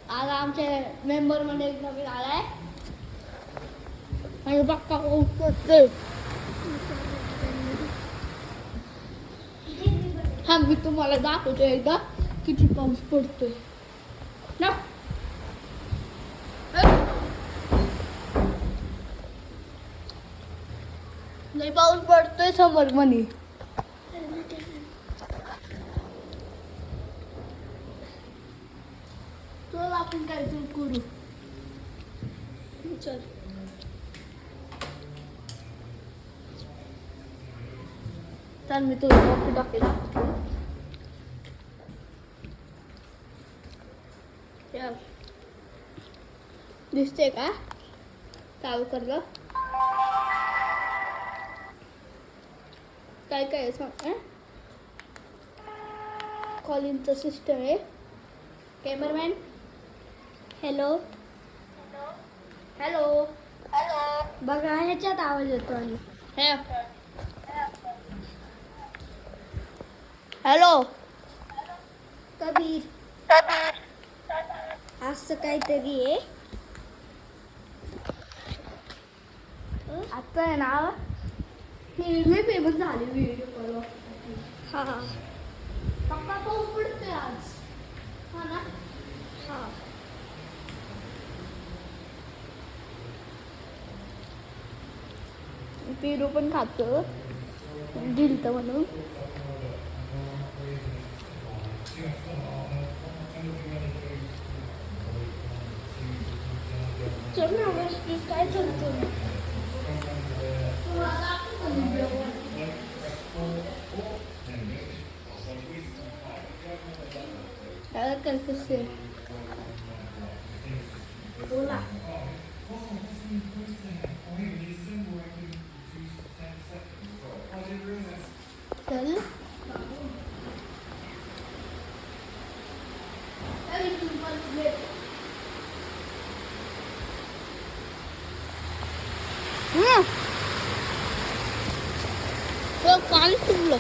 आज आमच्या मेंबर मध्ये एक नवीन आलाय आणि बघा करतोय. हा मी तुम्हाला दाखवतो एकदा किती पाऊस पडतोय ना. लई पाऊस पडतोय समोर म्हणे. चल आपण काय करू. चल चल मी तुला वॉकी टॉकी दाखवतो. दिसते का चालू करलं काय काय सांग. कॉलिंगचं सिस्टम आहे. कॅमेरामॅन हॅलो हॅलो बघा ह्याच्यात आवाज येतो आणि हॅलो कबीर असं काहीतरी आहे. आता आहे ना हे फेमस झाले व्हिडिओ कॉल. हा पप्पा पाऊस पडतोय आज. हा ना हा पेरू पण खातो दिलत म्हणून. चल ना वरती काय चालतं. कसे बोला चल कान फुगलं.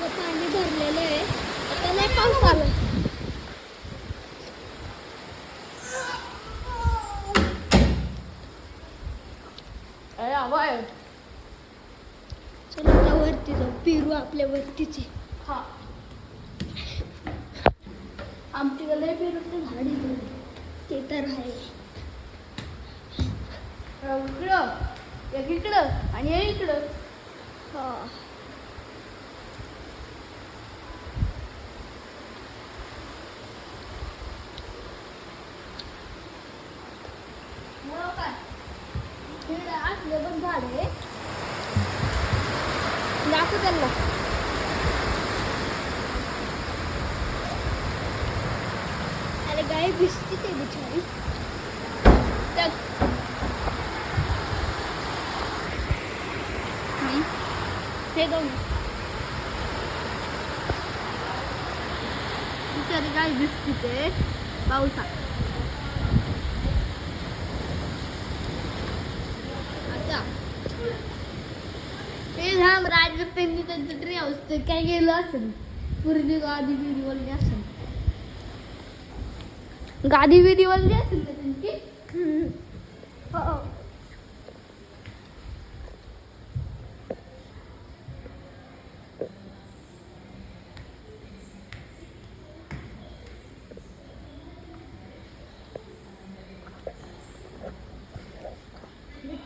पाणी भरलेलं आहे. आता नाही पाऊस आला. चला वरती जाऊ. पेरू आपल्या वरतीचे. हा आमच्याकडे पेरूचे झाडी ते तर आहे. इकडं एक इकडं आणि एक इकडं. हा असले पण झाड आहे. दाखव त्यांना. अरे गाय भिजती ते बिचारी. हे दोन बिचारी गाय भिजती ते पावसात. ते झाम राजवत्यांनी त्यांचं ट्री हाऊस काय गेलं असेल. पूर्वी गादी बिदी वळली असेल. गादी बिदी वळली असेल का त्यांची. हो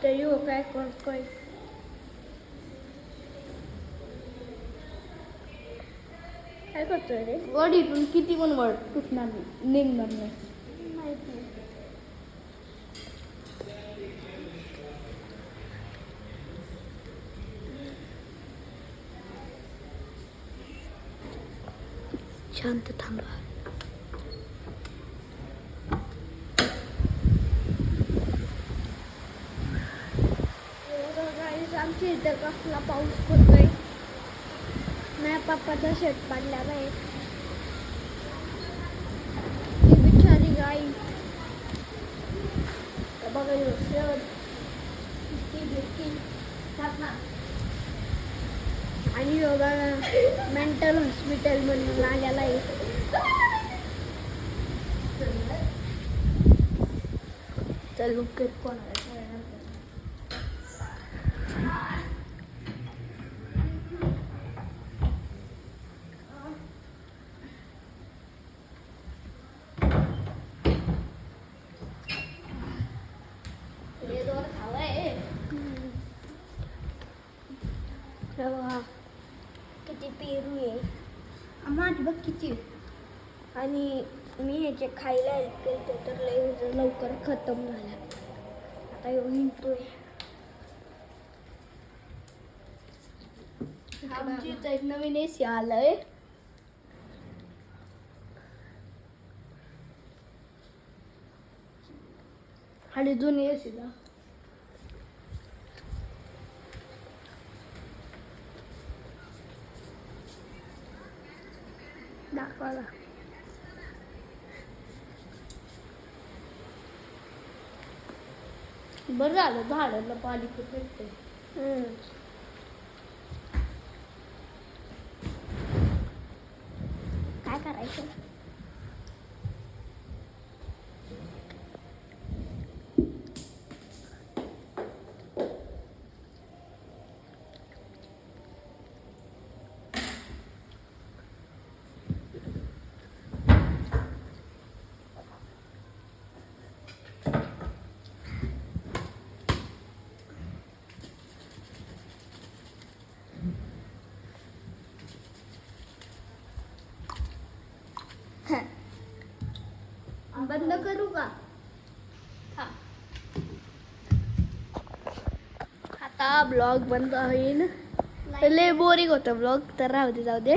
येऊ काय करतोय. काय करतोय रे. वडीतून किती पण वड तुटणार निघणार नाही. माहिती शांत थांबा. आमच्या इथं कसला पाऊस पडतोय. माझ्या पप्पाचा शर्ट पडलेला आहे. ती बिचारी गाई बघा शर्ट आणि बघा मेंटल हॉस्पिटल म्हणून आलेला आहे. चल कोण किती पेरू आहे माझी बघ किती. आणि मी ह्याचे खायला केले तर लवकर खतम झाला. आता हिंडतोय. आमची इथं एक नवीन एसी आलंय. आणि जुनी एसीला दाखवायला बरं झालं झाडाला पाणी भेटते. काय करायचं. बंद करू का. आता ब्लॉग बंद होईल. लय बोरिंग होतं ब्लॉग तर राहू दे जाऊ दे.